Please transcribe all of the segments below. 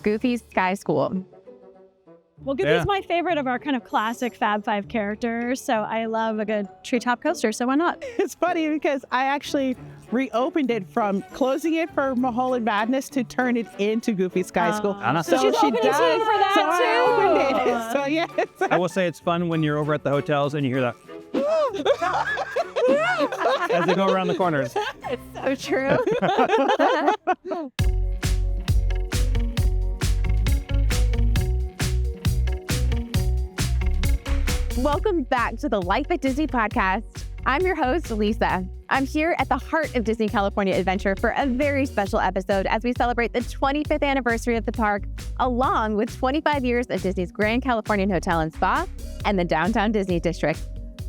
Goofy's Sky School. Well, Goofy's my favorite of our kind of classic Fab Five characters, so I love a good treetop coaster, so why not? It's funny because I actually reopened it from closing it for Mulholland Madness to turn it into Goofy Sky School. So she's opening team for that so too. I opened it. So yes. I will say it's fun when you're over at the hotels and you hear that as they go around the corners. So true. Welcome back to the Life at Disney podcast. I'm your host, Lisa. I'm here at the heart of Disney California Adventure for a very special episode as we celebrate the 25th anniversary of the park, along with 25 years of Disney's Grand Californian Hotel and Spa and the Downtown Disney District.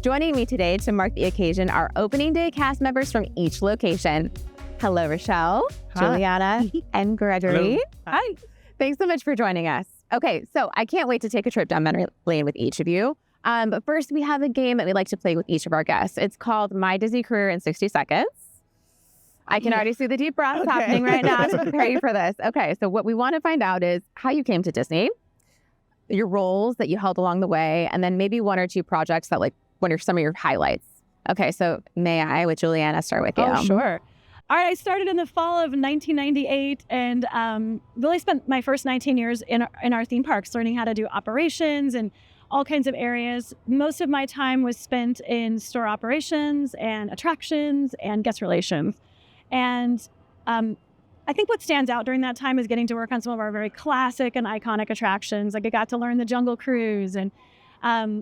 Joining me today to mark the occasion are opening day cast members from each location. Hello, Richelle, Julianna, and Gregory. Hello. Hi. Thanks so much for joining us. Okay, so I can't wait to take a trip down memory lane with each of you. But first, we have a game that we like to play with each of our guests. It's called My Disney Career in 60 Seconds. I can already see the deep breaths happening right now to prepare you for this. Okay, so what we want to find out is how you came to Disney, your roles that you held along the way, and then maybe one or two projects that some of your highlights. Okay, so may I, with Julianna, start with you? Oh, sure. All right, I started in the fall of 1998 and really spent my first 19 years in our theme parks learning how to do operations and all kinds of areas. Most of my time was spent in store operations and attractions and guest relations. And I think what stands out during that time is getting to work on some of our very classic and iconic attractions. Like I got to learn the Jungle Cruise and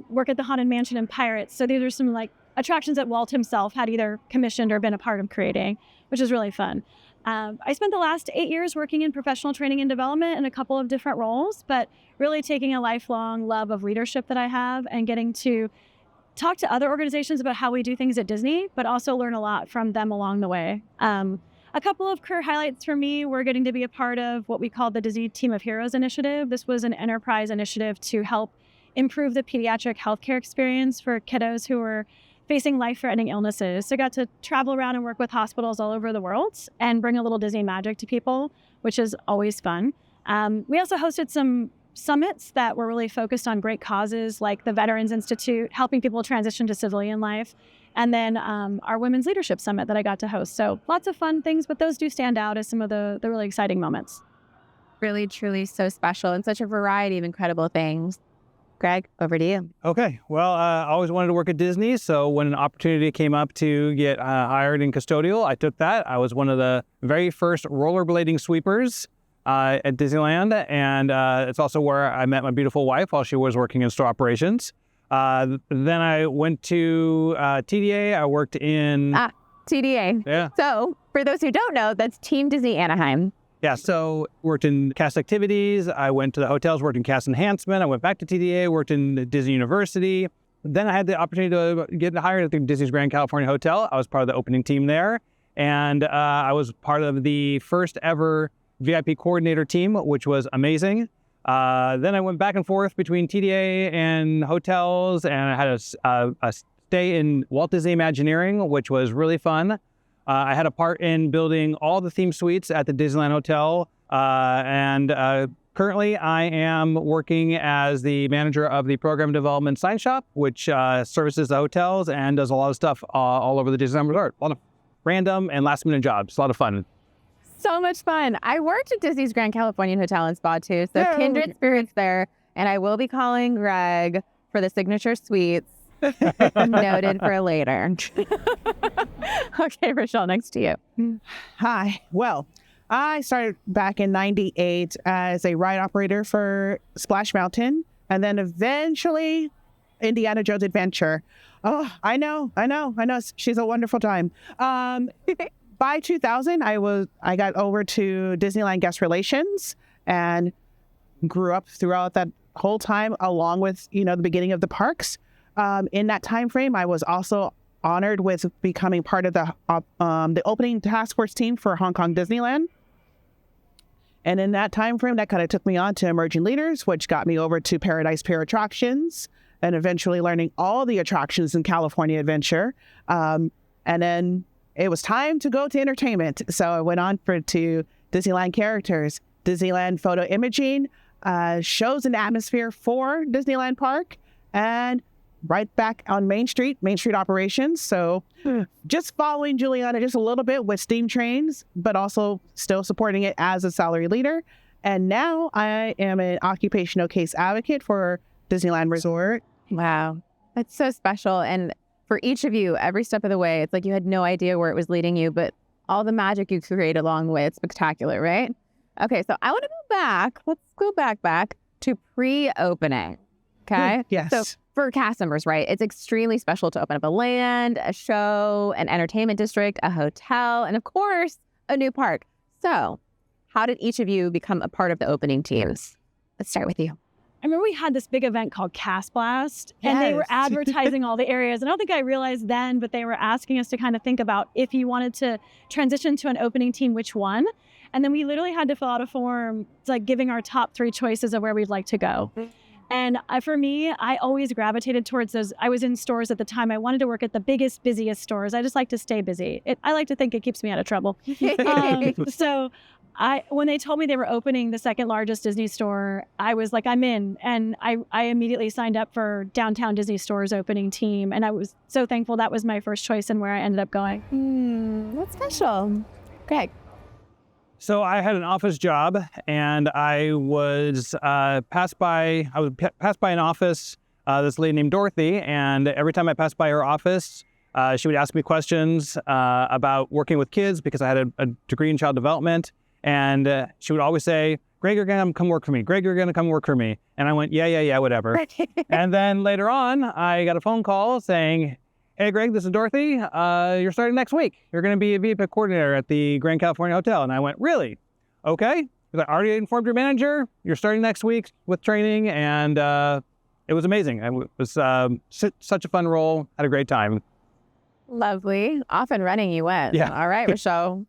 work at the Haunted Mansion and Pirates. So these are some attractions that Walt himself had either commissioned or been a part of creating, which is really fun. I spent the last 8 years working in professional training and development in a couple of different roles, but really taking a lifelong love of leadership that I have and getting to talk to other organizations about how we do things at Disney, but also learn a lot from them along the way. A couple of career highlights for me were getting to be a part of what we called the Disney Team of Heroes initiative. This was an enterprise initiative to help improve the pediatric healthcare experience for kiddos who were facing life-threatening illnesses. So I got to travel around and work with hospitals all over the world and bring a little Disney magic to people, which is always fun. We also hosted some summits that were really focused on great causes like the Veterans Institute, helping people transition to civilian life, and then our Women's Leadership Summit that I got to host. So lots of fun things, but those do stand out as some of the really exciting moments. Really, truly so special and such a variety of incredible things. Greg, over to you. Okay. Well, I always wanted to work at Disney, so when an opportunity came up to get hired in custodial, I took that. I was one of the very first rollerblading sweepers at Disneyland, and it's also where I met my beautiful wife while she was working in store operations. Then I went to TDA. I worked in... TDA. Yeah. So, for those who don't know, that's Team Disney Anaheim. Yeah, so worked in cast activities. I went to the hotels, worked in cast enhancement. I went back to TDA, worked in Disney University. Then I had the opportunity to get hired at the Disney's Grand Californian Hotel. I was part of the opening team there. And I was part of the first ever VIP coordinator team, which was amazing. Then I went back and forth between TDA and hotels, and I had a stay in Walt Disney Imagineering, which was really fun. I had a part in building all the theme suites at the Disneyland Hotel, and currently I am working as the manager of the Program Development Sign Shop, which services the hotels and does a lot of stuff all over the Disneyland Resort. A lot of random and last-minute jobs. A lot of fun. So much fun. I worked at Disney's Grand Californian Hotel and Spa too, so kindred spirits there, and I will be calling Greg for the signature suites. Noted for later. Okay, Richelle, next to you. Hi. Well, I started back in 98 as a ride operator for Splash Mountain, and then eventually Indiana Jones Adventure. Oh, I know. She's a wonderful time. By 2000, I got over to Disneyland Guest Relations and grew up throughout that whole time, along with the beginning of the parks. In that time frame, I was also honored with becoming part of the opening task force team for Hong Kong Disneyland. And in that time frame, that kind of took me on to Emerging Leaders, which got me over to Paradise Pier Attractions, and eventually learning all the attractions in California Adventure. And then it was time to go to entertainment. So I went on to Disneyland Characters, Disneyland photo imaging, shows an atmosphere for Disneyland Park, and right back on Main Street operations. So just following Julianna just a little bit with steam trains, but also still supporting it as a salary leader. And now I am an occupational case advocate for Disneyland Resort. Wow. That's so special. And for each of you, every step of the way, it's like you had no idea where it was leading you, but all the magic you create along the way, it's spectacular, right? Okay, so I want to go back. Let's go back to pre-opening. Okay? Yes. So for cast members, right, it's extremely special to open up a land, a show, an entertainment district, a hotel, and of course, a new park. So how did each of you become a part of the opening teams? Let's start with you. I remember we had this big event called Cast Blast, and they were Yes. advertising all the areas. And I don't think I realized then, but they were asking us to kind of think about if you wanted to transition to an opening team, which one? And then we literally had to fill out a form, it's like giving our top 3 choices of where we'd like to go. And for me, I always gravitated towards those. I was in stores at the time. I wanted to work at the biggest, busiest stores. I just like to stay busy. I like to think it keeps me out of trouble. So when they told me they were opening the second largest Disney store, I was like, I'm in. And I immediately signed up for Downtown Disney Store's opening team. And I was so thankful that was my first choice and where I ended up going. That's special. Greg. So I had an office job, and I was passed by an office. This lady named Dorothy, and every time I passed by her office, she would ask me questions about working with kids because I had a degree in child development, and she would always say, "Greg, you're gonna come work for me. Greg, you're gonna come work for me." And I went, "Yeah, whatever." And then later on, I got a phone call saying, "Hey, Greg, this is Dorothy. You're starting next week. You're going to be a VP coordinator at the Grand Californian Hotel." And I went, "Really? Okay." I already informed your manager. You're starting next week with training. And it was amazing. It was such a fun role. Had a great time. Lovely. Off and running you went. Yeah. All right, Richelle.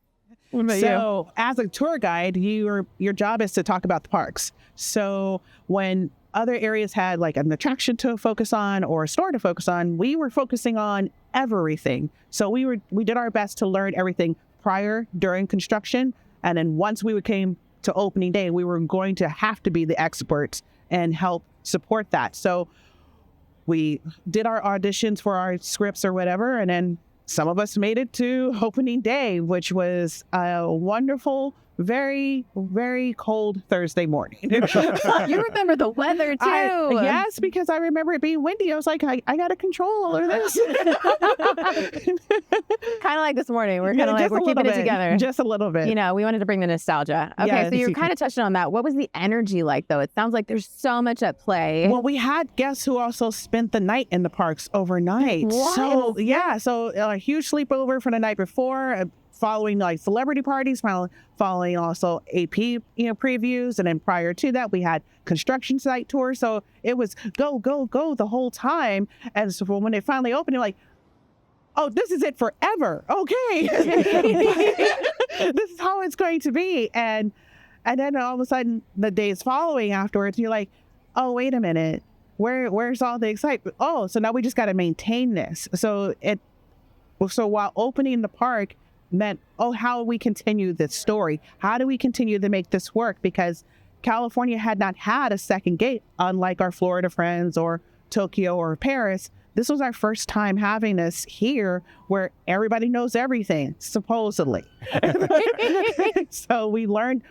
What about you? So as a tour guide, your job is to talk about the parks. So when other areas had like an attraction to focus on or a store to focus on, we were focusing on everything. So we did our best to learn everything prior, during construction. And then once we came to opening day, we were going to have to be the experts and help support that. So we did our auditions for our scripts or whatever. And then some of us made it to opening day, which was a wonderful, very, very cold Thursday morning. You remember the weather too. Yes, because I remember it being windy. I was like, I got to control all of this. Kind of like this morning. We're kind of like, Just we're a keeping little it bit. together. Just a little bit. You know, we wanted to bring the nostalgia. Okay, Yes. so you're kind of touching on that. What was the energy like though? It sounds like there's so much at play. Well, we had guests who also spent the night in the parks overnight. What? So, yeah. So a huge sleepover for the night before, following like celebrity parties, following also AP previews. And then prior to that, we had construction site tours. So it was go, go, go the whole time. And so when they finally opened, you're like, oh, this is it forever. Okay. This is how it's going to be. And then all of a sudden, the days following afterwards, you're like, oh, wait a minute. Where's all the excitement? Oh, so now we just got to maintain this. So while opening the park meant, oh, how do we continue this story? How do we continue to make this work? Because California had not had a second gate, unlike our Florida friends or Tokyo or Paris. This was our first time having this here where everybody knows everything, supposedly. So we learned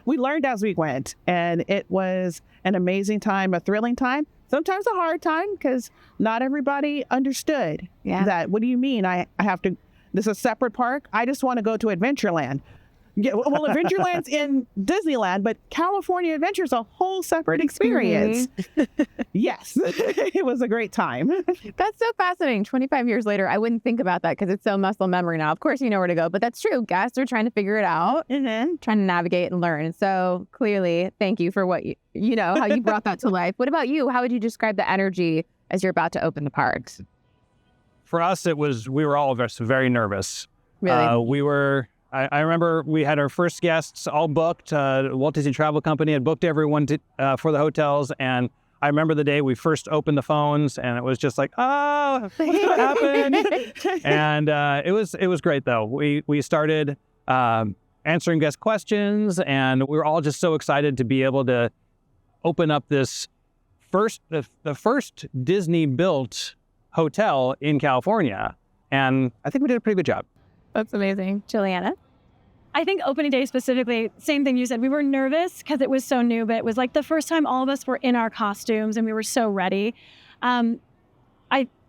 as we went, and it was an amazing time, a thrilling time, sometimes a hard time because not everybody understood that. What do you mean? I have to, this is a separate park? I just want to go to Adventureland. Yeah, well, Adventureland's in Disneyland, but California Adventure is a whole separate experience. Yes, it was a great time. That's so fascinating. 25 years later, I wouldn't think about that because it's so muscle memory now. Of course, you know where to go, but that's true. Guests are trying to figure it out, trying to navigate and learn. So clearly, thank you for what you know, how you brought that to life. What about you? How would you describe the energy as you're about to open the parks? For us, we were all just very nervous. Really? I remember we had our first guests all booked. Walt Disney Travel Company had booked everyone for the hotels. And I remember the day we first opened the phones and it was just like, oh, what happened? And it was great though. We started answering guest questions, and we were all just so excited to be able to open up this the first Disney-built hotel in California. And I think we did a pretty good job. That's amazing. Julianna? I think opening day specifically, same thing you said. We were nervous because it was so new, but it was like the first time all of us were in our costumes and we were so ready.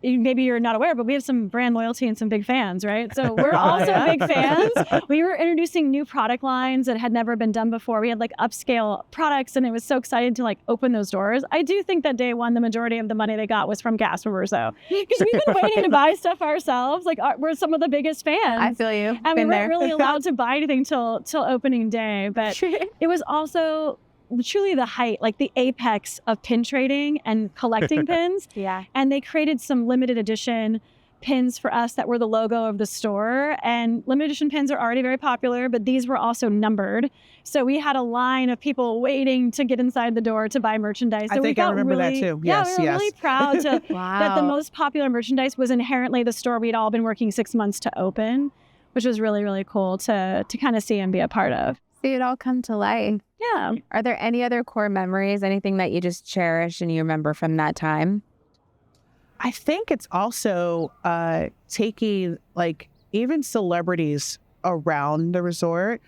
Maybe you're not aware, but we have some brand loyalty and some big fans, right? So we're also big fans. We were introducing new product lines that had never been done before. We had like upscale products, and it was so exciting to like open those doors. I do think that day one, the majority of the money they got was from gas members, though, because we've been waiting to buy stuff ourselves. Like we're some of the biggest fans. I feel you. And we weren't really allowed to buy anything till opening day, but it was also truly the height, like the apex of pin trading and collecting pins. Yeah. And they created some limited edition pins for us that were the logo of the store. And limited edition pins are already very popular, but these were also numbered. So we had a line of people waiting to get inside the door to buy merchandise. So I think I remember that too. Yeah, Yes, we were really proud that the Wow. most popular merchandise was inherently the store we'd all been working 6 months to open, which was really, really cool to kind of see and be a part of. See it all come to life. Yeah. Are there any other core memories, anything that you just cherish and you remember from that time? I think it's also taking like even celebrities around the resort,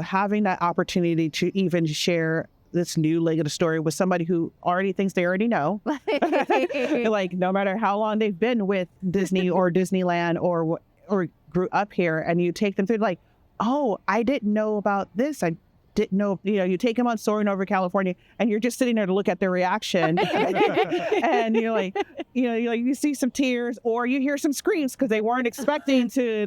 having that opportunity to even share this new leg of the story with somebody who already thinks they already know. Like no matter how long they've been with Disney or Disneyland or grew up here, and you take them through like, oh, I didn't know about this. I didn't know, you take them on Soaring Over California and you're just sitting there to look at their reaction. And you're like, you see some tears or you hear some screams because they weren't expecting to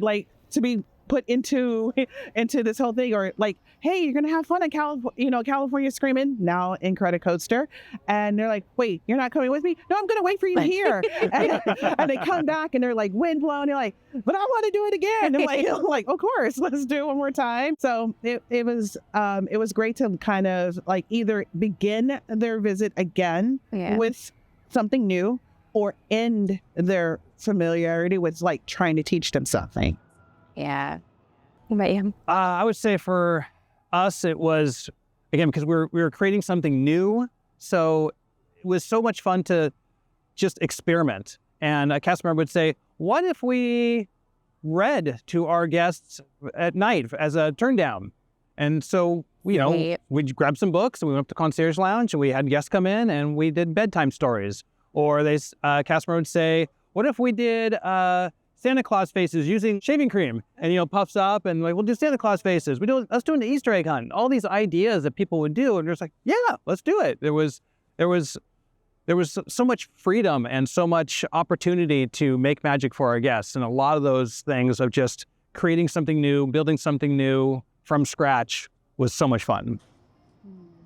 be put into this whole thing, or like, hey, you're gonna have fun at California Screaming now in Credit Coaster, and they're like, wait, you're not coming with me? No, I'm gonna wait for you here. And they come back and they're like wind blown. You're like, but I want to do it again. And like, of course, let's do it one more time. So it was great to kind of like either begin their visit again with something new, or end their familiarity with like trying to teach them something. Yeah. What about you? I would say for us, it was, again, because we were creating something new. So it was so much fun to just experiment. And a cast member would say, what if we read to our guests at night as a turn down? And so, we'd grab some books and we went up to Concierge Lounge and we had guests come in and we did bedtime stories. Or cast member would say, what if we did Santa Claus faces using shaving cream, and puffs up, and like, we'll do Santa Claus faces. Let's do an Easter egg hunt. All these ideas that people would do, and they're just like, yeah, let's do it. There was so much freedom and so much opportunity to make magic for our guests, and a lot of those things of just creating something new, building something new from scratch was so much fun.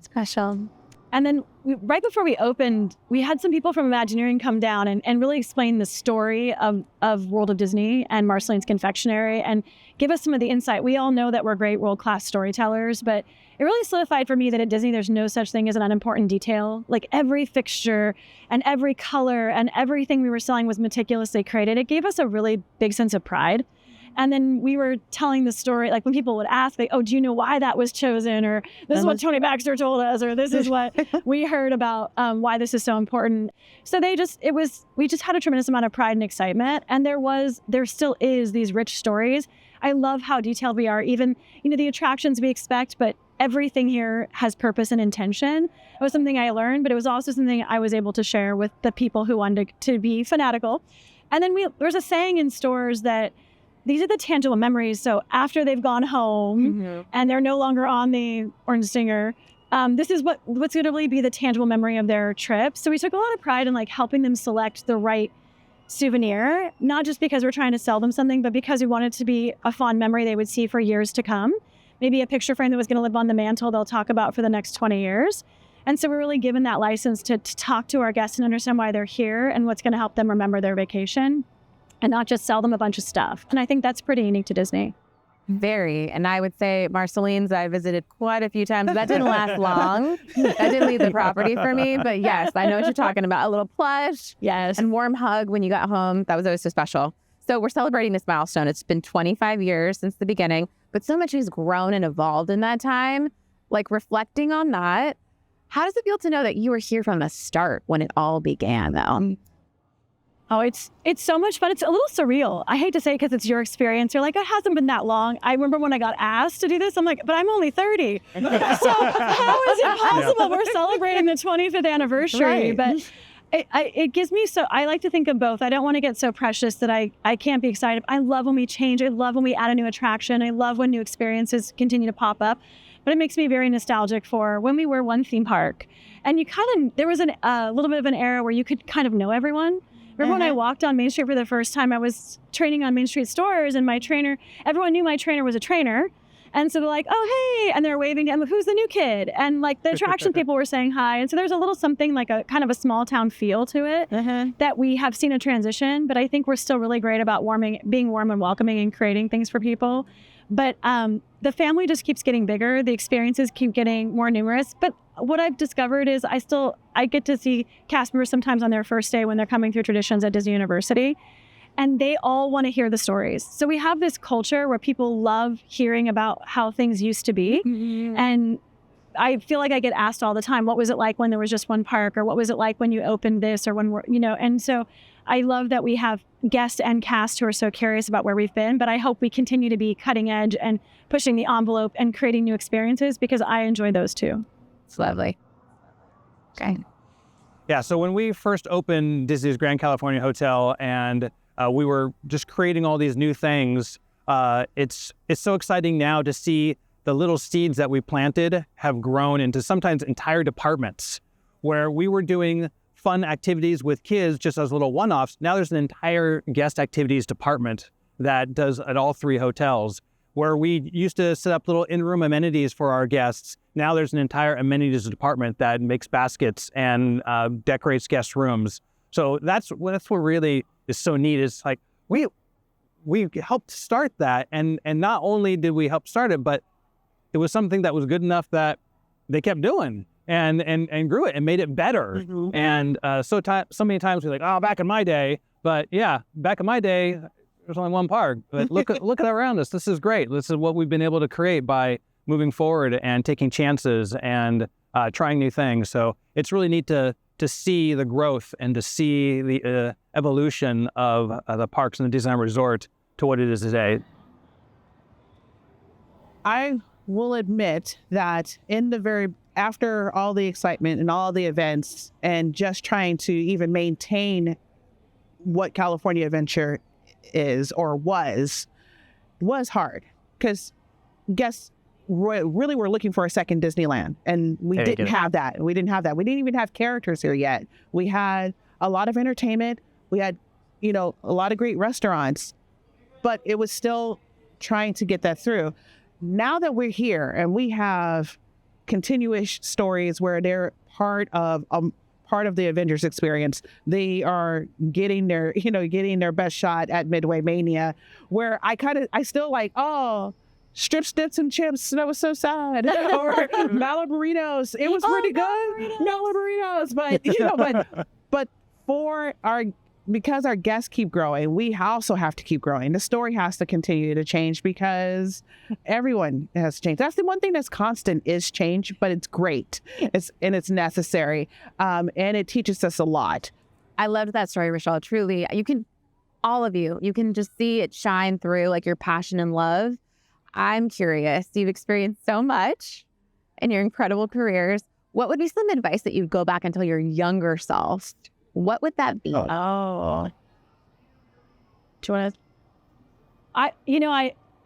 Special. And then right before we opened, we had some people from Imagineering come down and really explain the story of World of Disney and Marceline's Confectionery and give us some of the insight. We all know that we're great world-class storytellers, but it really solidified for me that at Disney, there's no such thing as an unimportant detail. Like every fixture and every color and everything we were selling was meticulously created. It gave us a really big sense of pride. And then we were telling the story, like when people would ask, like, oh, do you know why that was chosen? Or this is what Tony Baxter told us, or this is what we heard about why this is so important. So we just had a tremendous amount of pride and excitement. And there still is these rich stories. I love how detailed we are, even, the attractions we expect, but everything here has purpose and intention. It was something I learned, but it was also something I was able to share with the people who wanted to be fanatical. And then there's a saying in stores that these are the tangible memories. So after they've gone home and they're no longer on the Orange Stinger, this is what's going to really be the tangible memory of their trip. So we took a lot of pride in like helping them select the right souvenir, not just because we're trying to sell them something, but because we wanted it to be a fond memory they would see for years to come. Maybe a picture frame that was going to live on the mantle they'll talk about for the next 20 years. And so we're really given that license to talk to our guests and understand why they're here and what's going to help them remember their vacation, and not just sell them a bunch of stuff. And I think that's pretty unique to Disney. Very. And I would say Marceline's I visited quite a few times. That didn't last long. That didn't leave the property for me. But yes, I know what you're talking about. A little plush. Yes. And warm hug when you got home. That was always so special. So we're celebrating this milestone. It's been 25 years since the beginning. but so much has grown and evolved in that time. Like reflecting on that, how does it feel to know that you were here from the start when it all began, though? Oh, it's so much fun. It's a little surreal. I hate to say it because it's your experience. You're like, it hasn't been that long. I remember when I got asked to do this, I'm like, but I'm only 30. So how is it possible? We're celebrating the 25th anniversary. Right. But it gives me I like to think of both. I don't want to get so precious that I can't be excited. I love when we change. I love when we add a new attraction. I love when new experiences continue to pop up. But it makes me very nostalgic for when we were one theme park. And there was a little bit of an era where you could kind of know everyone. Remember when I walked on Main Street for the first time, I was training on Main Street stores, and everyone knew my trainer was a trainer. And so they're like, oh, hey, and they're waving to him, who's the new kid? And like the attraction people were saying hi. And so there's a little something like a kind of a small town feel to it that we have seen a transition, but I think we're still really great about being warm and welcoming and creating things for people. But the family just keeps getting bigger. The experiences keep getting more numerous. But what I've discovered is I get to see cast members sometimes on their first day when they're coming through traditions at Disney University, and they all want to hear the stories. So we have this culture where people love hearing about how things used to be. And I feel like I get asked all the time, what was it like when there was just one park? Or what was it like when you opened this? Or when and so I love that we have guests and cast who are so curious about where we've been, but I hope we continue to be cutting edge and pushing the envelope and creating new experiences because I enjoy those too. It's lovely. Okay. Yeah, so when we first opened Disney's Grand Californian Hotel and we were just creating all these new things, it's so exciting now to see the little seeds that we planted have grown into sometimes entire departments where we were doing fun activities with kids just as little one-offs. Now there's an entire guest activities department that does at all three hotels, where we used to set up little in-room amenities for our guests. Now there's an entire amenities department that makes baskets and decorates guest rooms. So that's what really is so neat. Is like we helped start that, and not only did we help start it, but it was something that was good enough that they kept doing and grew it and made it better. And so many times we're like, oh, back in my day. But yeah, back in my day, there's only one park. But look at around us. This is great. This is what we've been able to create by moving forward and taking chances and trying new things. So it's really neat to see the growth and to see the evolution of the parks and the Disneyland Resort to what it is today. I will admit that after all the excitement and all the events and just trying to even maintain what California Adventure is or was hard, because guests really were looking for a second Disneyland, and we didn't have that. We didn't even have characters here yet. We had a lot of entertainment. We had, a lot of great restaurants, but it was still trying to get that through. Now that we're here and we have continuous stories where they're part of the Avengers experience, they are getting their best shot at Midway Mania, where I still like, oh, strip sticks and chips, that was so sad. Or Mala burritos, it was pretty good. Mala burritos, but because our guests keep growing, we also have to keep growing. The story has to continue to change because everyone has changed. That's the one thing that's constant is change, but it's great. It's necessary. And it teaches us a lot. I loved that story, Richelle. Truly, all of you can just see it shine through, like your passion and love. I'm curious. You've experienced so much in your incredible careers. What would be some advice that you'd go back and tell your younger self? What would that be? Do you want to? I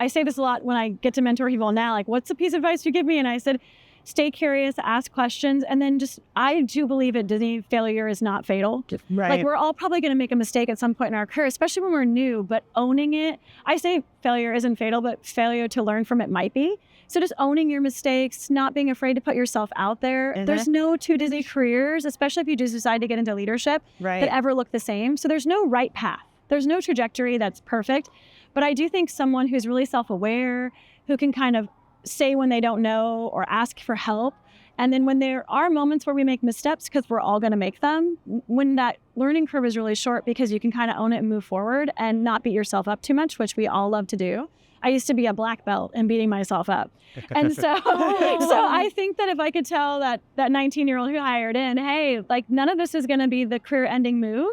say this a lot when I get to mentor people now, like, what's the piece of advice you give me? And I said, stay curious, ask questions. And then I do believe at Disney, failure is not fatal. Right. Like, we're all probably going to make a mistake at some point in our career, especially when we're new, but owning it. I say failure isn't fatal, but failure to learn from it might be. So just owning your mistakes, not being afraid to put yourself out there. Mm-hmm. There's no two Disney careers, especially if you just decide to get into leadership, that ever look the same. So there's no right path. There's no trajectory that's perfect. But I do think someone who's really self-aware, who can kind of say when they don't know or ask for help. And then when there are moments where we make missteps, because we're all going to make them, when that learning curve is really short, because you can kind of own it and move forward and not beat yourself up too much, which we all love to do. I used to be a black belt and beating myself up. And so I think that if I could tell that 19-year-old who hired in, hey, like none of this is going to be the career-ending move.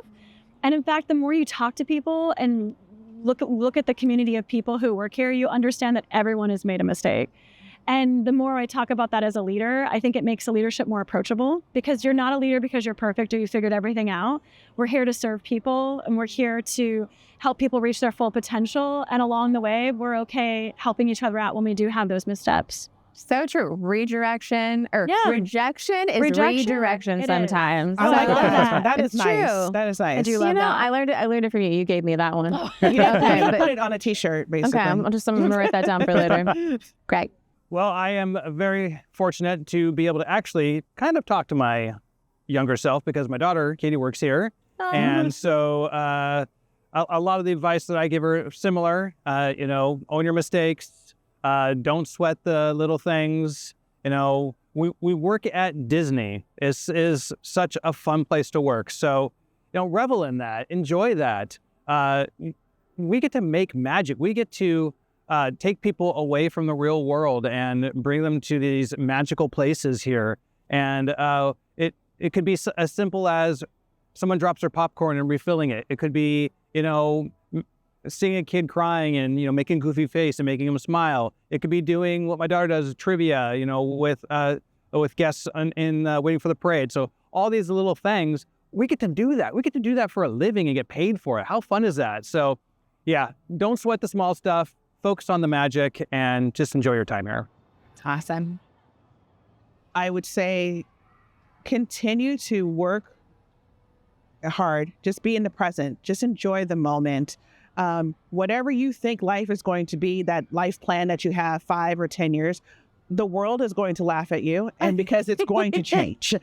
And in fact, the more you talk to people and look at the community of people who work here, you understand that everyone has made a mistake. And the more I talk about that as a leader, I think it makes the leadership more approachable, because you're not a leader because you're perfect or you figured everything out. We're here to serve people, and we're here to help people reach their full potential. And along the way, we're okay helping each other out when we do have those missteps. So true. Rejection is redirection It sometimes. is. I like So- that. That is It's nice. true. That is nice. I do love that. I learned it from you. You gave me that one. Okay, but- put it on a T-shirt, basically. Okay, I'm gonna write that down for later. Great. Well, I am very fortunate to be able to actually kind of talk to my younger self, because my daughter, Katie, works here. And so a lot of the advice that I give her is similar. Own your mistakes. Don't sweat the little things. We work at Disney. Is such a fun place to work. So, revel in that. Enjoy that. We get to make magic. We get to take people away from the real world and bring them to these magical places here. And it could be as simple as someone drops their popcorn and refilling it. It could be, seeing a kid crying and, making a goofy face and making them smile. It could be doing what my daughter does, trivia, with guests in waiting for the parade. So all these little things, we get to do that. We get to do that for a living and get paid for it. How fun is that? So yeah, don't sweat the small stuff. Focus on the magic and just enjoy your time here. Awesome. I would say continue to work hard. Just be in the present. Just enjoy the moment. Whatever you think life is going to be, that life plan that you have 5 or 10 years, the world is going to laugh at you, and because it's going to change.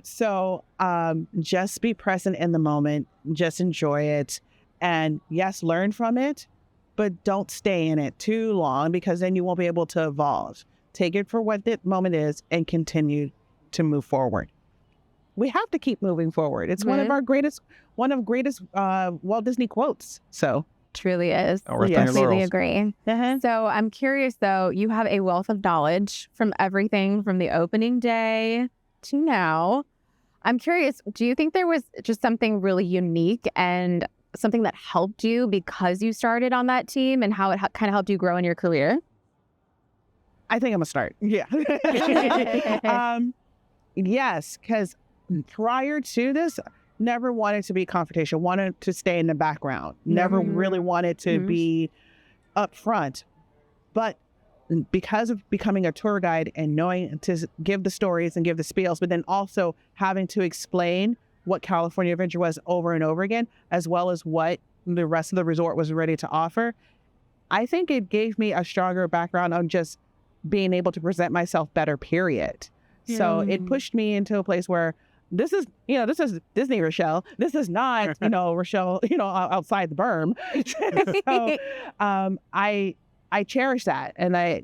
So just be present in the moment. Just enjoy it. And yes, learn from it, but don't stay in it too long, because then you won't be able to evolve. Take it for what the moment is and continue to move forward. We have to keep moving forward. It's one of greatest Walt Disney quotes. So Truly is. Oh, rest on Yes. your Completely laurels. agree. So I'm curious though, you have a wealth of knowledge from everything from the opening day to now. I'm curious, do you think there was just something really unique and something that helped you because you started on that team, and how it kind of helped you grow in your career? I think I'm gonna start. Yeah. Yes, because prior to this, never wanted to be confrontational, wanted to stay in the background, never really wanted to be up front. But because of becoming a tour guide and knowing to give the stories and give the spiels, but then also having to explain what California Adventure was over and over again, as well as what the rest of the resort was ready to offer, I think it gave me a stronger background on just being able to present myself better, period. So it pushed me into a place where this is Disney Richelle. This is not, Richelle, outside the berm. So I cherish that, and I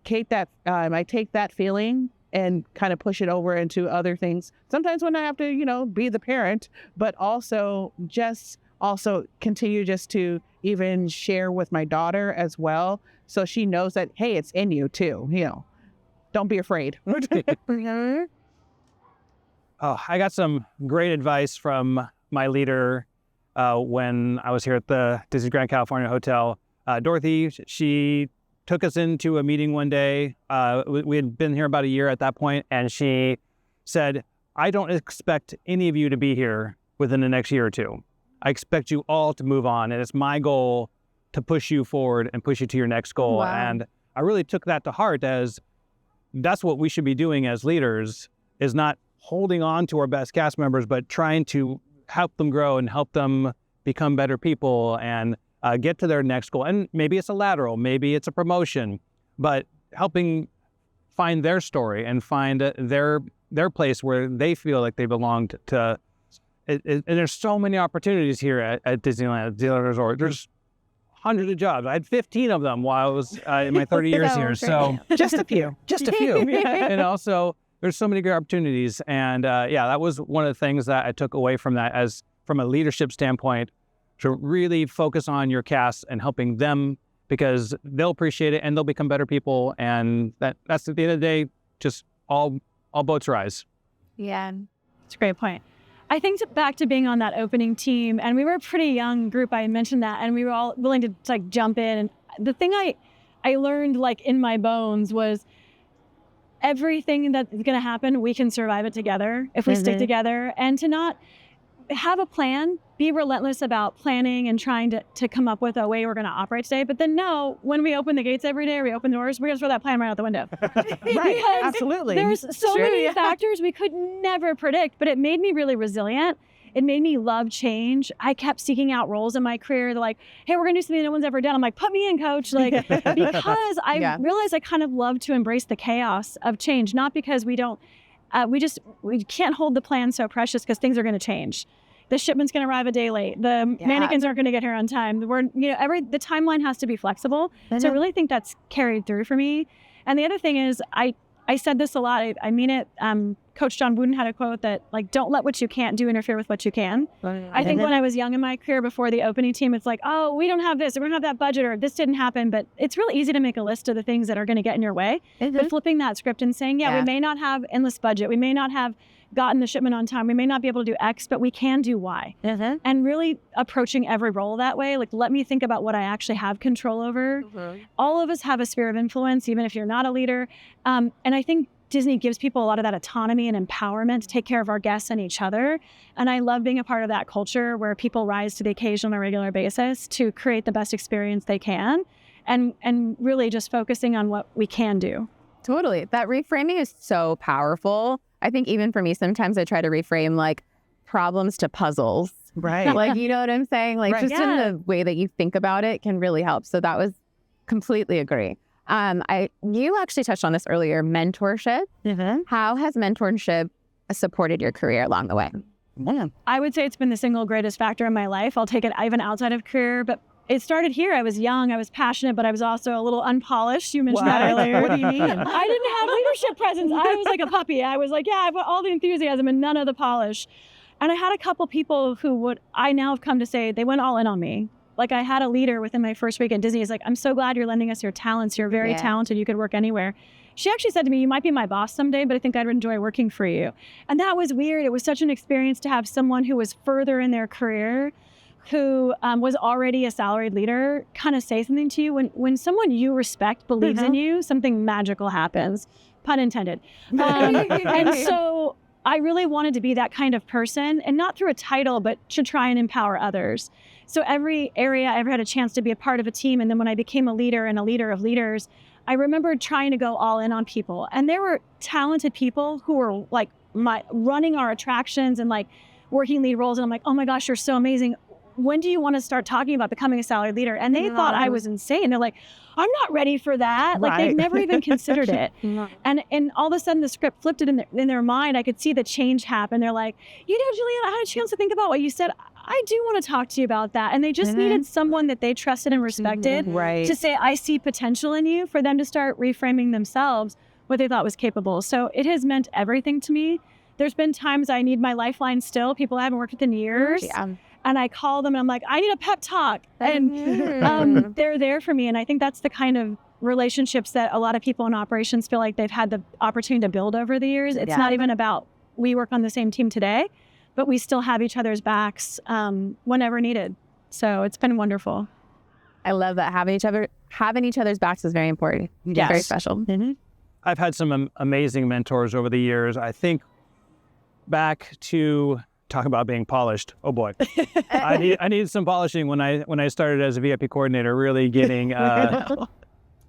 take that feeling and kind of push it over into other things. Sometimes when I have to, be the parent, but also continue just to even share with my daughter as well. So she knows that, hey, it's in you too, don't be afraid. Oh, I got some great advice from my leader when I was here at the Disney Grand Californian Hotel. Dorothy, she took us into a meeting one day. We had been here about a year at that point, and she said, I don't expect any of you to be here within the next year or two. I expect you all to move on, and it's my goal to push you forward and push you to your next goal. Wow. And I really took that to heart, as that's what we should be doing as leaders, is not holding on to our best cast members, but trying to help them grow and help them become better people and get to their next goal. And maybe it's a lateral, maybe it's a promotion, but helping find their story and find their place where they feel like they belong to. And there's so many opportunities here at Disneyland Resort. There's hundreds of jobs. I had 15 of them while I was in my 30 years here. So Just a few. and also there's so many good opportunities. And that was one of the things that I took away from that, as from a leadership standpoint, to really focus on your cast and helping them because they'll appreciate it and they'll become better people. And that's at the end of the day, just all boats rise. Yeah. It's a great point. I think back to being on that opening team, and we were a pretty young group. I mentioned that, and we were all willing to like jump in. And the thing I learned like in my bones was everything that's going to happen, we can survive it together if we stick together, and to not have a plan, be relentless about planning and trying to come up with a way we're going to operate today. But then no, when we open the gates every day, or we open the doors, we're going to throw that plan right out the window. Right, absolutely. There's so many factors we could never predict, but it made me really resilient. It made me love change. I kept seeking out roles in my career. They're like, hey, we're going to do something no one's ever done. I'm like, put me in, coach. Like, because I realized I kind of love to embrace the chaos of change, not because we don't, we can't hold the plan so precious because things are going to change. The shipment's going to arrive a day late. The mannequins aren't going to get here on time. The timeline has to be flexible. So I really think that's carried through for me. And the other thing is, I said this a lot. I mean it. Coach John Wooden had a quote that like, don't let what you can't do interfere with what you can. I think when I was young in my career before the opening team, it's like, oh, we don't have this, or we don't have that budget, or this didn't happen. But it's really easy to make a list of the things that are going to get in your way. But flipping that script and saying, we may not have endless budget. We may not have gotten the shipment on time. We may not be able to do X, but we can do Y. And really approaching every role that way, like, let me think about what I actually have control over. All of us have a sphere of influence, even if you're not a leader. And I think Disney gives people a lot of that autonomy and empowerment to take care of our guests and each other. And I love being a part of that culture where people rise to the occasion on a regular basis to create the best experience they can, and really just focusing on what we can do. Totally. That reframing is so powerful. I think even for me, sometimes I try to reframe like problems to puzzles. Right. Like, you know what I'm saying? Like just in the way that you think about it can really help. So that was completely agree. You actually touched on this earlier, mentorship. How has mentorship supported your career along the way? I would say it's been the single greatest factor in my life. I'll take it even outside of career, but it started here. I was young, I was passionate, but I was also a little unpolished. You mentioned that earlier. What do you mean? I didn't have leadership presence. I was like a puppy. I was like, I've got all the enthusiasm and none of the polish. And I had a couple people who I now have come to say, they went all in on me. Like, I had a leader within my first week at Disney. He's like, I'm so glad you're lending us your talents. You're very talented. You could work anywhere. She actually said to me, you might be my boss someday, but I think I'd enjoy working for you. And that was weird. It was such an experience to have someone who was further in their career, who was already a salaried leader, kind of say something to you. When someone you respect believes in you, something magical happens, pun intended. And so I really wanted to be that kind of person, and not through a title, but to try and empower others. So every area I ever had a chance to be a part of a team. And then when I became a leader and a leader of leaders, I remember trying to go all in on people. And there were talented people who were like running our attractions and like working lead roles. And I'm like, oh my gosh, you're so amazing. When do you want to start talking about becoming a salaried leader? And they thought I was insane. They're like, I'm not ready for that. Like, they've never even considered it. And all of a sudden the script flipped it in their mind. I could see the change happen. They're like, Julianna, I had a chance to think about what you said. I do want to talk to you about that. And they just needed someone that they trusted and respected to say, I see potential in you, for them to start reframing themselves what they thought was capable. So it has meant everything to me. There's been times I need my lifeline still, people I haven't worked with in years. And I call them and I'm like, I need a pep talk. And they're there for me. And I think that's the kind of relationships that a lot of people in operations feel like they've had the opportunity to build over the years. It's not even about we work on the same team today, but we still have each other's backs whenever needed. So it's been wonderful. I love that. Having each other's backs is very important. Yes. Very special. I've had some amazing mentors over the years. I think back to talk about being polished. Oh boy, I needed some polishing when I started as a VIP coordinator. Really getting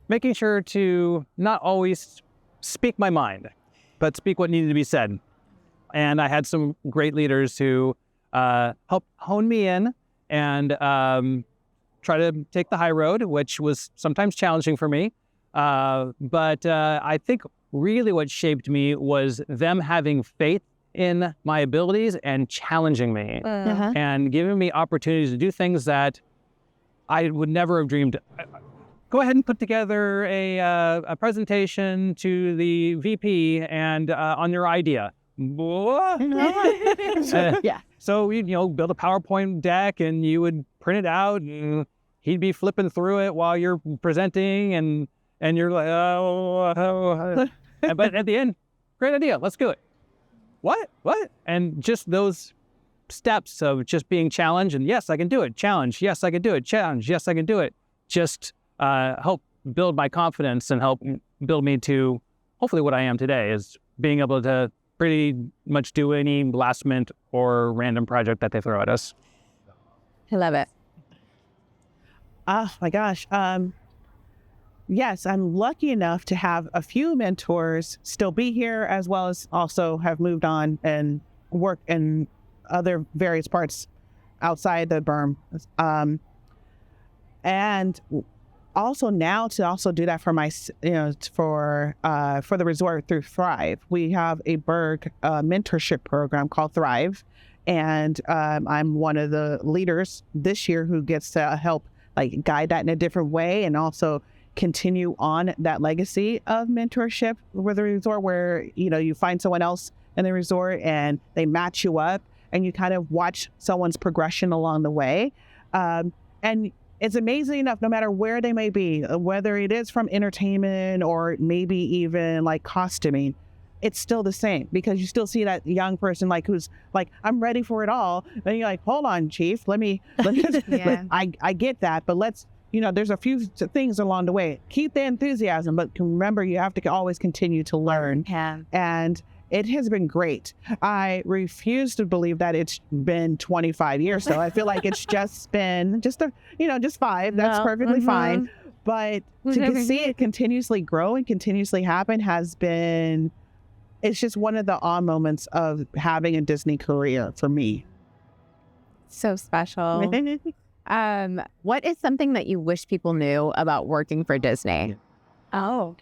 making sure to not always speak my mind, but speak what needed to be said. And I had some great leaders who helped hone me in and try to take the high road, which was sometimes challenging for me. But I think really what shaped me was them having faith in my abilities and challenging me and giving me opportunities to do things that I would never have dreamed. Go ahead and put together a presentation to the VP and on your idea. So we'd build a PowerPoint deck and you would print it out and he'd be flipping through it while you're presenting, and you're like, but at the end, great idea, let's do it. What? And just those steps of just being challenged, and yes, I can do it. Challenge, yes, I can do it. Challenge, yes, I can do it. Just help build my confidence and help build me to hopefully what I am today, is being able to pretty much do any last minute or random project that they throw at us. I love it. Oh my gosh. Yes, I'm lucky enough to have a few mentors still be here, as well as also have moved on and work in other various parts outside the berm. And also now to also do that for my, for the resort through Thrive. We have a Berg mentorship program called Thrive. And I'm one of the leaders this year who gets to help guide that in a different way, and also continue on that legacy of mentorship with the resort, where you find someone else in the resort and they match you up, and you kind of watch someone's progression along the way. And it's amazing enough, no matter where they may be, whether it is from entertainment or maybe even costuming, it's still the same, because you still see that young person who's I'm ready for it all. And you're like, hold on, Chief, let me Yeah. I get that, but let's, there's a few things along the way. Keep the enthusiasm, but remember, you have to always continue to learn. Yeah. And it has been great. I refuse to believe that it's been 25 years, so I feel like it's just been just 5. That's perfectly fine. But to see it continuously grow and continuously happen has been, it's just one of the awe moments of having a Disney career for me. So special. What is something that you wish people knew about working for Disney? Oh.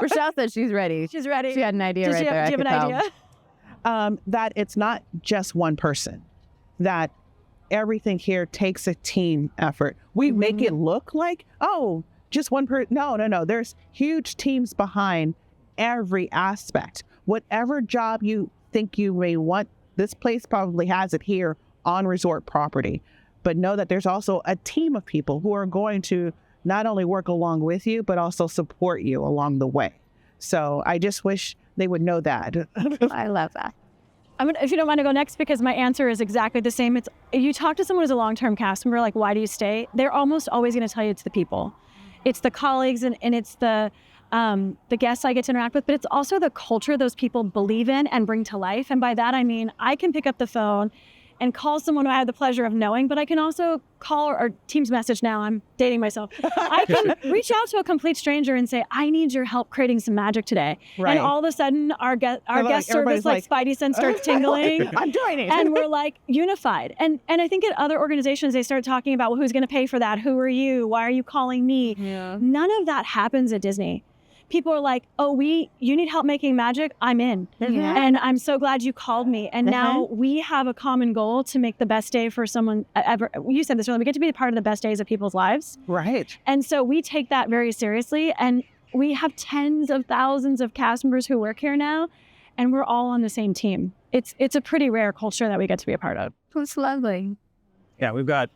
Richelle said she's ready. She's ready. She had an idea right there. Do you have an idea? That it's not just one person, that everything here takes a team effort. We make it look like, just one person. No. There's huge teams behind every aspect. Whatever job you think you may want, this place probably has it here on resort property. But know that there's also a team of people who are going to not only work along with you, but also support you along the way. So I just wish they would know that. I love that. If you don't mind to go next, because my answer is exactly the same. It's, you talk to someone who's a long-term cast member, why do you stay? They're almost always going to tell you it's the people. It's the colleagues and it's the guests I get to interact with, but it's also the culture those people believe in and bring to life. And by that, I mean, I can pick up the phone and call someone who I have the pleasure of knowing, but I can also call or Teams message now. I'm dating myself. I can reach out to a complete stranger and say, I need your help creating some magic today. Right. And all of a sudden, our guest service, Spidey sense starts tingling. I'm doing it. And we're unified. And I think at other organizations, they start talking about, well, who's going to pay for that? Who are you? Why are you calling me? Yeah. None of that happens at Disney. People are like, you need help making magic? I'm in. Yeah. And I'm so glad you called me. And now we have a common goal to make the best day for someone ever. You said this earlier, we get to be a part of the best days of people's lives. Right. And so we take that very seriously. And we have tens of thousands of cast members who work here now, and we're all on the same team. It's a pretty rare culture that we get to be a part of. It's lovely. Yeah, we've got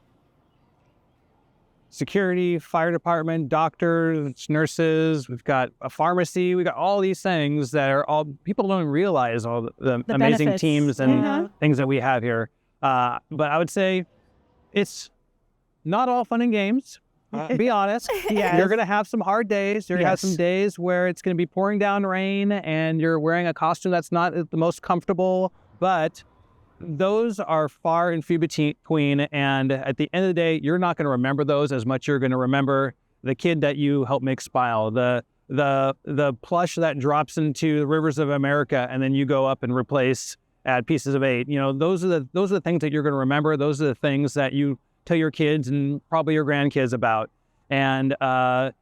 security, fire department, doctors, nurses, we've got a pharmacy, we got all these things that are all, people don't realize all the amazing benefits. teams and things that we have here. But I would say it's not all fun and games. Be honest. Yes. You're going to have some hard days. You're going to have some days where it's going to be pouring down rain and you're wearing a costume that's not the most comfortable, but those are far and few between, and at the end of the day, you're not going to remember those as much. You're going to remember the kid that you helped make smile, the plush that drops into the rivers of America, and then you go up and replace at Pieces of 8. Those are the things that you're going to remember. Those are the things that you tell your kids and probably your grandkids about. And might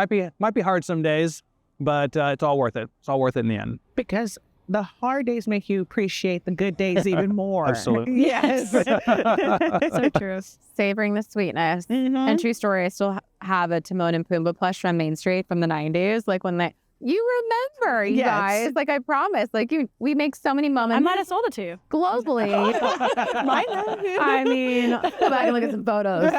be hard some days, but it's all worth it. It's all worth it in the end. Because the hard days make you appreciate the good days even more. Absolutely. Yes. So true. Savoring the sweetness. And true story, I still have a Timon and Pumbaa plush from Main Street from the 90s. When You remember, you Yes. guys. Like, I promise. Like, we make so many I moments might have sold it to you. globally. Might have. I mean, go back and look at some photos.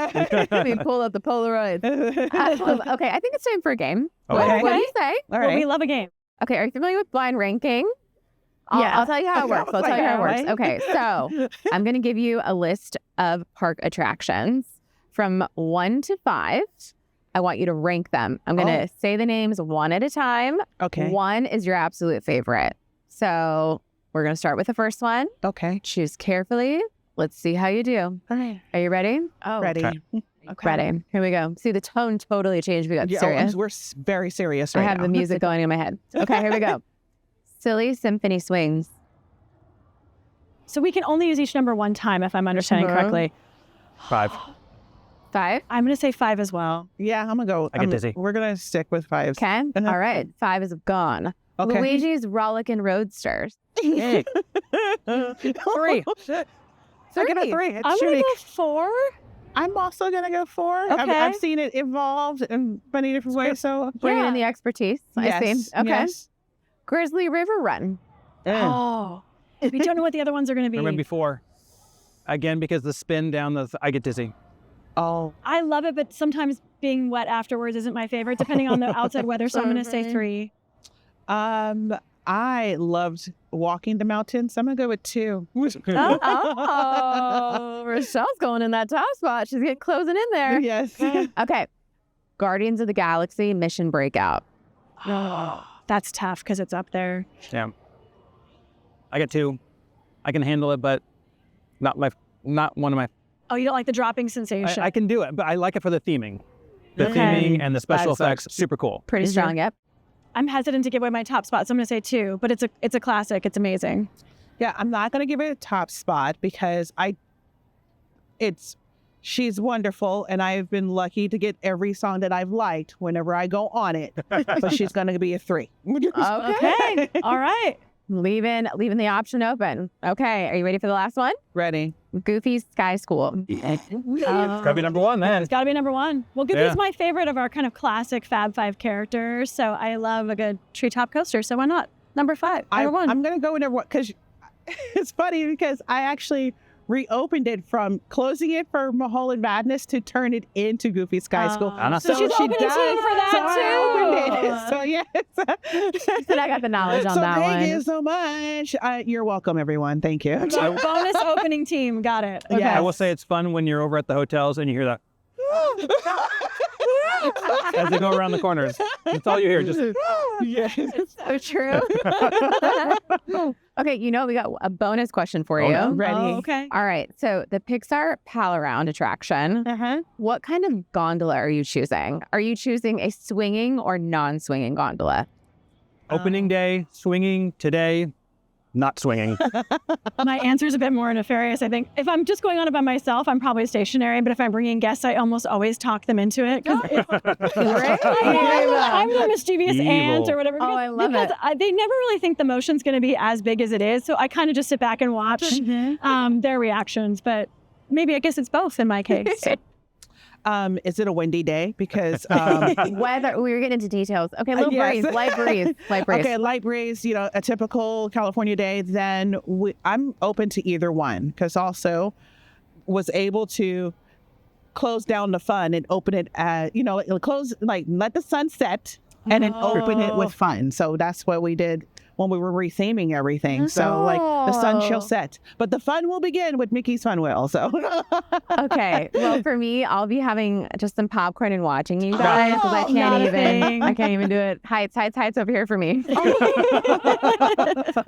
Let me pull up the Polaroids. Okay, I think it's time for a game. Okay. What do you say? All Well, right. we love a game. Okay, are you familiar with blind ranking? Yeah. I'll tell you how it works. I'll tell you how it works. Okay. Okay, so I'm going to give you a list of park attractions from 1 to 5. I want you to rank them. I'm going to say the names one at a time. Okay. 1 is your absolute favorite. So we're going to start with the first one. Okay. Choose carefully. Let's see how you do. Okay. Are you ready? Oh, Ready. Okay. Ready. Here we go. See, the tone totally changed. We got Yeah, serious. we're very serious I right have now. the music going in my head. Okay, here we go. Silly Symphony Swings. So we can only use each number one time if I'm understanding Uh-huh. correctly. 5. 5. I'm going to say 5 as well. Yeah, I'm gonna go. I get dizzy. We're gonna stick with 5. Okay. All right. 5 is gone. Okay. Luigi's Rollickin' Roadsters. Hey. 3. I give it 3. It's I'm going to unique. go 4. I'm also gonna go 4. Okay. I've seen it evolved in many different ways. So Bringing Yeah. in the expertise. I yes, see. Okay. yes. Grizzly River Run. Oh. We don't know what the other ones are going to be. Remember before. Again, because the spin down I get dizzy. Oh, I love it, but sometimes being wet afterwards isn't my favorite, depending on the outside weather. So I'm going to say 3. I loved walking the mountains. I'm gonna go with 2. Oh, Rochelle's going in that top spot. She's getting closing in there. Yes. Okay. Guardians of the Galaxy Mission Breakout. That's tough because it's up there. Yeah. I get 2. I can handle it, but not one of my. Oh, you don't like the dropping sensation? I can do it, but I like it for the theming. The Okay. theming and the special That effects, super cool. Pretty strong, yep. I'm hesitant to give away my top spot, so I'm going to say 2. But it's a classic. It's amazing. Yeah, I'm not gonna give it a top spot because she's wonderful, and I've been lucky to get every song that I've liked whenever I go on it. But she's gonna be a 3. Okay. All right. Leaving the option open. Okay. Are you ready for the last one? Ready? Goofy's Sky School. It's gotta be number 1 then. It's got to be number 1. Well, Goofy's Yeah. my favorite of our kind of classic Fab 5 characters, so I love a good treetop coaster. So why not number 5? Number 1. I'm gonna go with number 1 because it's funny because I actually reopened it from closing it for Mulholland Madness to turn it into Goofy Sky School. Anna. So she's opening team for that so I opened too. it. So yes. Said I got the knowledge on so that thank one. you so much. You're welcome, everyone. Thank you. Bonus opening team. Got it. Okay. Yeah. I will say it's fun when you're over at the hotels and you hear that as they go around the corners. That's all you hear. Just Yes. So true. Okay, we got a bonus question for you. no. Ready. Oh, okay. All right. So the Pixar Pal Around attraction, Uh-huh. what kind of gondola are you choosing? Are you choosing a swinging or non-swinging gondola? opening day, swinging today, not swinging. My answer is a bit more nefarious, I think. If I'm just going on it by myself, I'm probably stationary. But if I'm bringing guests, I almost always talk them into it. 'Cause I'm the mischievous Evil. aunt or whatever. Oh, I love because it. They never really think the motion's going to be as big as it is. So I kind of just sit back and watch their reactions. But maybe I guess it's both in my case. Is it a windy day? Because Weather, we were getting into details. Okay, little Yes. breeze, light breeze, light breeze. okay, light breeze, a typical California day, then I'm open to either one because also was able to close down the fun and open it at, it'll close, like let the sun set and then open it with fun. So that's what we did when we were retheming everything. So like the sun shall set, but the fun will begin with Mickey's Fun Wheel. So Okay, well for me, I'll be having just some popcorn and watching you guys because I not a thing. I can't even do it. Heights over here for me.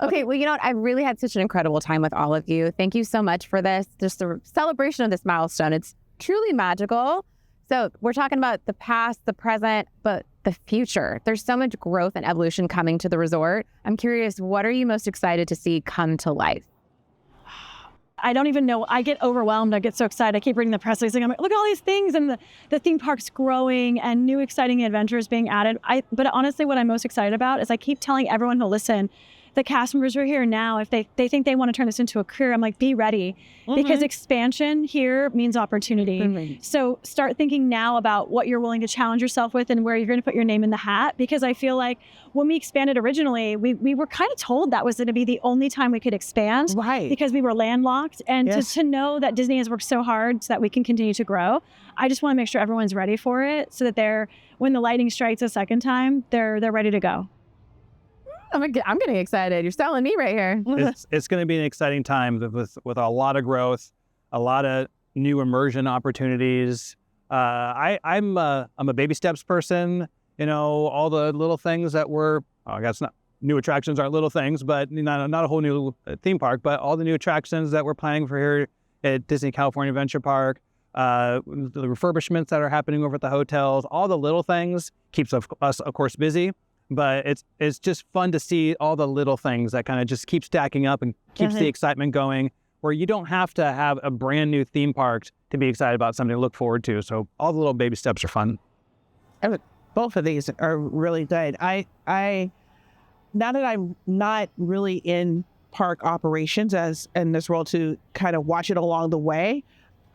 Okay, well, I really had such an incredible time with all of you. Thank you so much for this. Just the celebration of this milestone. It's truly magical. So we're talking about the past, the present, but the future. There's so much growth and evolution coming to the resort. I'm curious, what are you most excited to see come to life? I don't even know. I get overwhelmed. I get so excited. I keep reading the press release. I'm like, look at all these things and the theme park's growing and new exciting adventures being added. But honestly, what I'm most excited about is I keep telling everyone who listen, the cast members who are here now, if they think they want to turn this into a career, I'm like, be ready, because expansion here means opportunity. So start thinking now about what you're willing to challenge yourself with and where you're going to put your name in the hat, because I feel like when we expanded originally, we were kind of told that was going to be the only time we could expand, because we were landlocked. And to know that Disney has worked so hard so that we can continue to grow, I just want to make sure everyone's ready for it, so that when the lightning strikes a second time, they're ready to go. I'm getting excited. You're selling me right here. It's going to be an exciting time with a lot of growth, a lot of new immersion opportunities. I'm a baby steps person. You know, all the little things that I guess not new attractions aren't little things, but not a whole new theme park, but all the new attractions that we're planning for here at Disney California Adventure Park, the refurbishments that are happening over at the hotels, all the little things keeps us, of course, busy. But it's just fun to see all the little things that kind of just keep stacking up and keeps the excitement going, where you don't have to have a brand new theme park to be excited about something to look forward to. So all the little baby steps are fun. Both of these are really good. I now that I'm not really in park operations as in this role to kind of watch it along the way,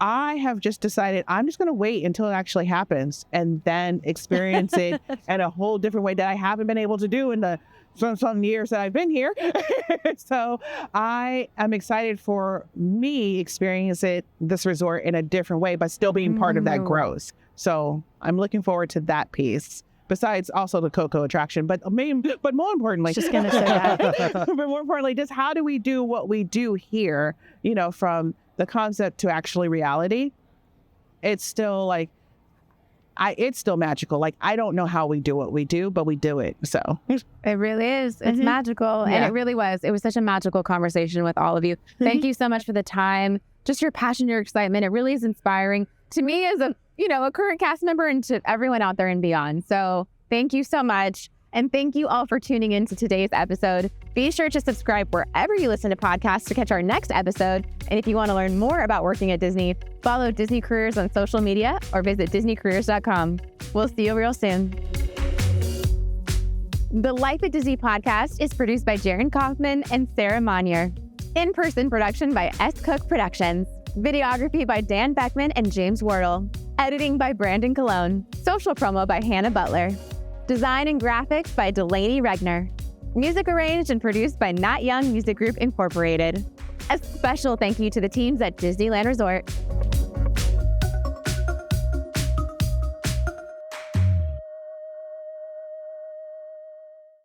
I have just decided I'm just going to wait until it actually happens and then experience it in a whole different way that I haven't been able to do in the some years that I've been here. So I am excited for me experiencing this resort in a different way, but still being part of that growth. So I'm looking forward to that piece. Besides also the Coco attraction, but more importantly, just gonna say that. But more importantly, just how do we do what we do here? You know, from the concept to actually reality. It's still like, it's still magical. Like, I don't know how we do what we do, but we do it. So it really is. It's magical, and it really was. It was such a magical conversation with all of you. Thank you so much for the time. Just your passion, your excitement. It really is inspiring to me as a current cast member, and to everyone out there and beyond. So thank you so much. And thank you all for tuning in to today's episode. Be sure to subscribe wherever you listen to podcasts to catch our next episode. And if you want to learn more about working at Disney, follow Disney Careers on social media or visit DisneyCareers.com. We'll see you real soon. The Life at Disney podcast is produced by Jaron Kaufman and Sarah Monier. In-person production by S. Cook Productions. Videography by Dan Beckman and James Wardle. Editing by Brandon Colon. Social promo by Hannah Butler. Design and graphics by Delaney Regner. Music arranged and produced by Not Young Music Group Incorporated. A special thank you to the teams at Disneyland Resort.